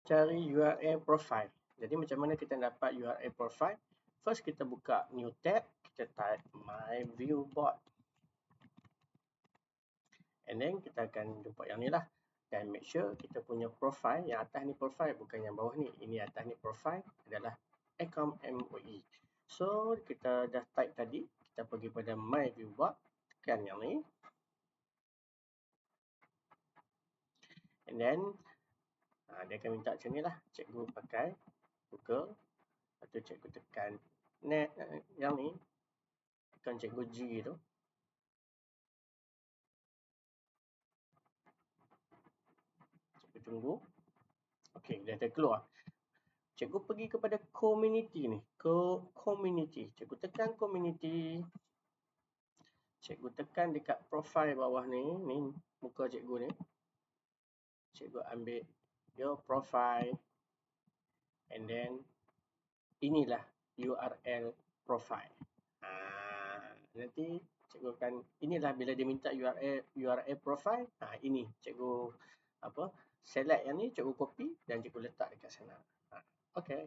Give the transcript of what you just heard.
cari URL profile. Jadi macam mana kita dapat URL profile? First kita buka new tab, kita type my viewboard. And then kita akan jumpa yang ni lah. Dan make sure kita punya profile, yang atas ni profile bukan yang bawah ni. Ini atas ni profile adalah Acom MOE. So kita dah type tadi, kita pergi pada my viewboard, tekan yang ni. And then dia akan minta macam ni lah. Cikgu pakai Google. Lepas tu cikgu tekan net yang ni. Tekan cikgu G tu. Cikgu tunggu. Okey, dah terkeluar. Cikgu pergi kepada community ni. Community. Cikgu tekan community. Cikgu tekan dekat profile bawah ni. Ni muka cikgu ni. Cikgu ambil your profile. And then inilah URL profile. Nanti cikgu akan, inilah bila dia minta URL profile. Ini cikgu select yang ni, cikgu copy dan cikgu letak dekat sana. Okay.